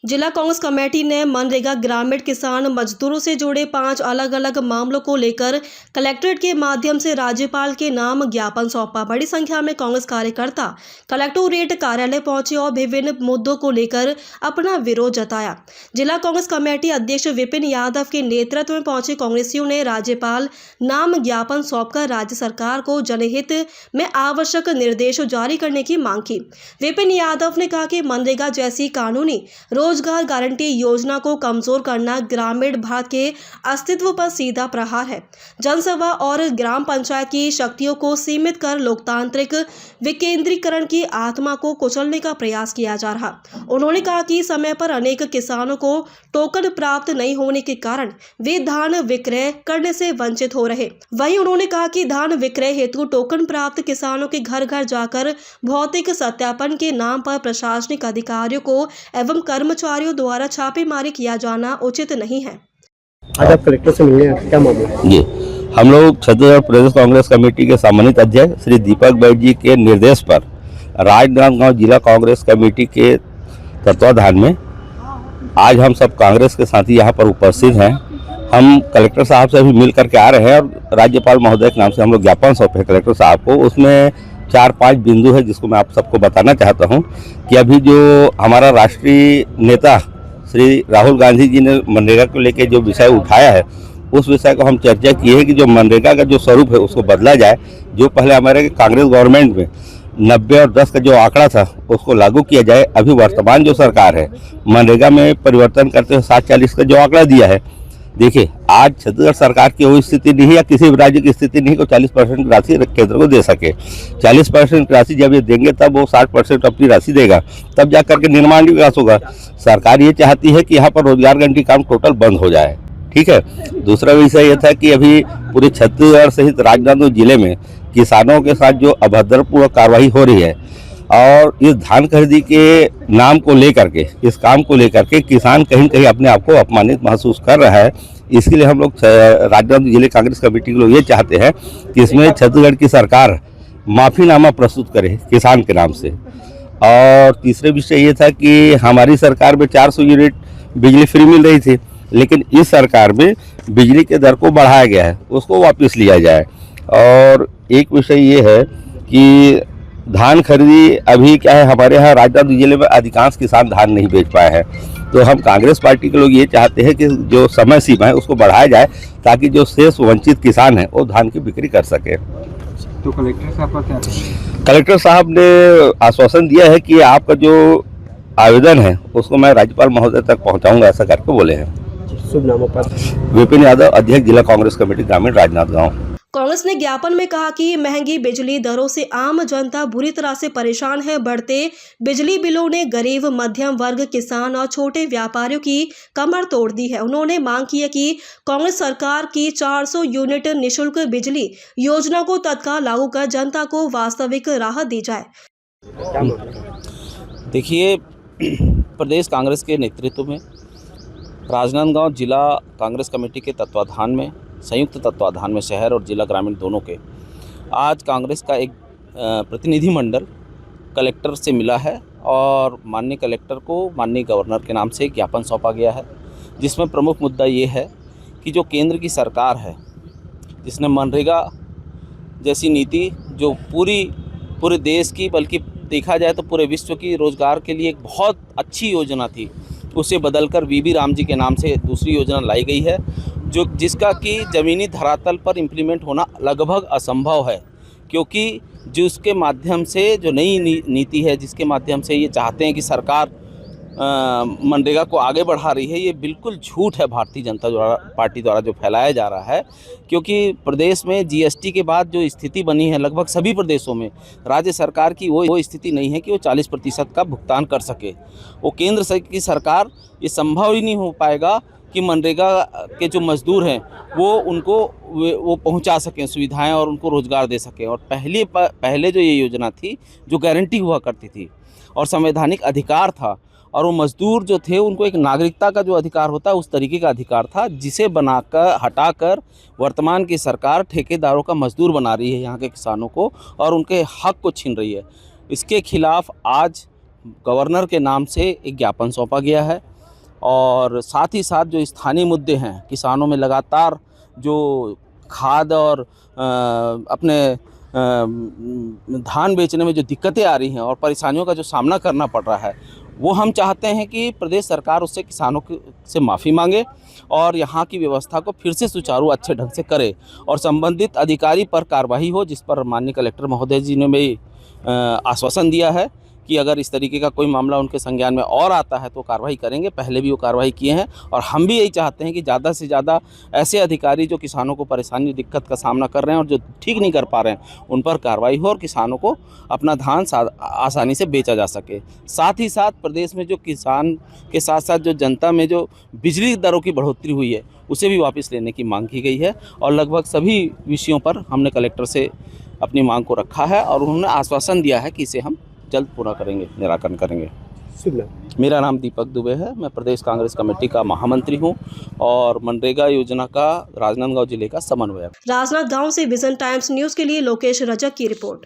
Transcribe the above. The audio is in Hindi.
जिला कांग्रेस कमेटी ने मनरेगा ग्रामीण किसान मजदूरों से जुड़े 5 अलग अलग मामलों को लेकर कलेक्ट्रेट के माध्यम से राज्यपाल के नाम ज्ञापन सौंपा। बड़ी संख्या में कांग्रेस कार्यकर्ता कलेक्टोरेट कार्यालय पहुंचे और विभिन्न मुद्दों को लेकर अपना विरोध जताया। जिला कांग्रेस कमेटी अध्यक्ष विपिन यादव के नेतृत्व में पहुंचे कांग्रेसियों ने राज्यपाल नाम ज्ञापन सौंपकर राज्य सरकार को जनहित में आवश्यक निर्देश जारी करने की मांग की। विपिन यादव ने कहा कि मनरेगा जैसी कानूनी रोजगार गारंटी योजना को कमजोर करना ग्रामीण भारत के अस्तित्व पर सीधा प्रहार है। जनसभा और ग्राम पंचायत की शक्तियों को सीमित कर लोकतांत्रिक विकेंद्रीकरण की आत्मा को कुचलने का प्रयास किया जा रहा। उन्होंने कहा कि समय पर अनेक किसानों को टोकन प्राप्त नहीं होने के कारण वे धान विक्रय करने से वंचित हो रहे। वहीं उन्होंने कहा कि धान विक्रय हेतु टोकन प्राप्त किसानों के घर घर जाकर भौतिक सत्यापन के नाम पर प्रशासनिक अधिकारियों को एवं कर्मचारियों द्वारा छापेमारी किया जाना उचित नहीं है। आज आप कलेक्टर से मिलने आए, क्या मामला है? जी, हम लोग छत्तीसगढ़ प्रदेश कांग्रेस कमेटी के सम्मानित अध्यक्ष श्री दीपक बैठ जी के निर्देश पर राजनांदगांव जिला कांग्रेस कमेटी के तत्वाधान में आज हम सब कांग्रेस के साथी यहाँ पर उपस्थित हैं। हम कलेक्टर साहब से अभी मिल करके आ रहे हैं और राज्यपाल महोदय के नाम से हम लोग ज्ञापन सौंपे कलेक्टर साहब को। उसमें 4-5 बिंदु है जिसको मैं आप सबको बताना चाहता हूं कि अभी जो हमारा राष्ट्रीय नेता श्री राहुल गांधी जी ने मनरेगा को लेकर जो विषय उठाया है, उस विषय को हम चर्चा की है कि जो मनरेगा का जो स्वरूप है उसको बदला जाए। जो पहले हमारे कांग्रेस गवर्नमेंट में 90 और 10 का जो आंकड़ा था उसको लागू किया जाए। अभी वर्तमान जो सरकार है मनरेगा में परिवर्तन करते हुए 60-40 का जो आंकड़ा दिया है, देखिए आज छत्तीसगढ़ सरकार की वो स्थिति नहीं है या किसी भी राज्य की स्थिति नहीं को 40% राशि केंद्र को दे सके। 40% राशि जब ये देंगे तब वो 60% अपनी राशि देगा, तब जा करके निर्माण विकास होगा। सरकार ये चाहती है कि यहाँ पर रोजगार गारंटी काम टोटल बंद हो जाए। ठीक है। दूसरा विषय ये था कि अभी पूरे छत्तीसगढ़ सहित राजनांदगांव जिले में किसानों के साथ जो अभद्रपूर्ण कार्रवाई हो रही है और इस धान खरीदी के नाम को लेकर के, इस काम को लेकर के किसान कहीं कहीं अपने आप को अपमानित महसूस कर रहा है। इसके लिए हम लोग राजनांदगांव जिले कांग्रेस कमेटी के लोग ये चाहते हैं कि इसमें छत्तीसगढ़ की सरकार माफीनामा प्रस्तुत करे किसान के नाम से। और तीसरे विषय ये था कि हमारी सरकार में 400 यूनिट बिजली फ्री मिल रही थी, लेकिन इस सरकार में बिजली के दर को बढ़ाया गया है, उसको वापस लिया जाए। और एक विषय ये है कि धान खरीदी अभी क्या है, हमारे यहाँ राजनांदगांव जिले में अधिकांश किसान धान नहीं बेच पाए हैं। तो हम कांग्रेस पार्टी के लोग ये चाहते हैं कि जो समय सीमा है उसको बढ़ाया जाए ताकि जो शेष वंचित किसान हैं वो धान की बिक्री कर सके। तो कलेक्टर साहब का क्या? कलेक्टर साहब ने आश्वासन दिया है कि आपका जो आवेदन है उसको मैं राज्यपाल महोदय तक पहुँचाऊँगा, ऐसा करके बोले हैं। शुभ नाम आपका? विपिन यादव, अध्यक्ष जिला कांग्रेस कमेटी ग्रामीण राजनांदगांव। कांग्रेस ने ज्ञापन में कहा कि महंगी बिजली दरों से आम जनता बुरी तरह से परेशान है। बढ़ते बिजली बिलों ने गरीब, मध्यम वर्ग, किसान और छोटे व्यापारियों की कमर तोड़ दी है। उन्होंने मांग की है कि कांग्रेस सरकार की 400 यूनिट निःशुल्क बिजली योजना को तत्काल लागू कर जनता को वास्तविक राहत दी जाए। देखिए, प्रदेश कांग्रेस के नेतृत्व में राजनांदगांव जिला कांग्रेस कमेटी के तत्वाधान में, संयुक्त तत्वाधान में शहर और जिला ग्रामीण दोनों के, आज कांग्रेस का एक प्रतिनिधि मंडल कलेक्टर से मिला है और माननीय कलेक्टर को माननीय गवर्नर के नाम से एक ज्ञापन सौंपा गया है, जिसमें प्रमुख मुद्दा ये है कि जो केंद्र की सरकार है जिसने मनरेगा जैसी नीति जो पूरे देश की, बल्कि देखा जाए तो पूरे विश्व की रोजगार के लिए एक बहुत अच्छी योजना थी, उसे बदलकर वीबी राम जी के नाम से दूसरी योजना लाई गई है, जो जिसका कि ज़मीनी धरातल पर इम्प्लीमेंट होना लगभग असंभव है। क्योंकि जिसके माध्यम से जो नई नीति है, जिसके माध्यम से ये चाहते हैं कि सरकार मनरेगा को आगे बढ़ा रही है, ये बिल्कुल झूठ है भारतीय जनता पार्टी द्वारा जो फैलाया जा रहा है। क्योंकि प्रदेश में जीएसटी के बाद जो स्थिति बनी है, लगभग सभी प्रदेशों में राज्य सरकार की वो स्थिति नहीं है कि वो 40% का भुगतान कर सके। वो केंद्र की सरकार, ये संभव ही नहीं हो पाएगा कि मनरेगा के जो मजदूर हैं वो पहुंचा सकें सुविधाएं और उनको रोज़गार दे सकें। और पहले जो ये योजना थी, जो गारंटी हुआ करती थी और संवैधानिक अधिकार था, और वो मजदूर जो थे उनको एक नागरिकता का जो अधिकार होता है उस तरीके का अधिकार था, जिसे हटाकर वर्तमान की सरकार ठेकेदारों का मजदूर बना रही है यहाँ के किसानों को और उनके हक को छीन रही है। इसके खिलाफ आज गवर्नर के नाम से एक ज्ञापन सौंपा गया है और साथ ही साथ जो स्थानीय मुद्दे हैं, किसानों में लगातार जो खाद और अपने धान बेचने में जो दिक्कतें आ रही हैं और परेशानियों का जो सामना करना पड़ रहा है, वो हम चाहते हैं कि प्रदेश सरकार उससे किसानों से माफ़ी मांगे और यहाँ की व्यवस्था को फिर से सुचारू अच्छे ढंग से करे और संबंधित अधिकारी पर कार्रवाई हो, जिस पर माननीय कलेक्टर महोदय जी ने भी आश्वासन दिया है कि अगर इस तरीके का कोई मामला उनके संज्ञान में और आता है तो कार्रवाई करेंगे। पहले भी वो कार्रवाई किए हैं और हम भी यही चाहते हैं कि ज़्यादा से ज़्यादा ऐसे अधिकारी जो किसानों को परेशानी दिक्कत का सामना कर रहे हैं और जो ठीक नहीं कर पा रहे हैं उन पर कार्रवाई हो और किसानों को अपना धान आसानी से बेचा जा सके। साथ ही साथ प्रदेश में जो किसान के साथ साथ जो जनता में जो बिजली दरों की बढ़ोतरी हुई है उसे भी वापस लेने की मांग की गई है और लगभग सभी विषयों पर हमने कलेक्टर से अपनी मांग को रखा है और उन्होंने आश्वासन दिया है कि इसे हम जल्द पूरा करेंगे, निराकरण करेंगे। मेरा नाम दीपक दुबे है, मैं प्रदेश कांग्रेस कमेटी का महामंत्री हूं और मनरेगा योजना का राजनांदगांव जिले का समन्वयक। राजनांदगांव से विजन टाइम्स न्यूज के लिए लोकेश रजक की रिपोर्ट।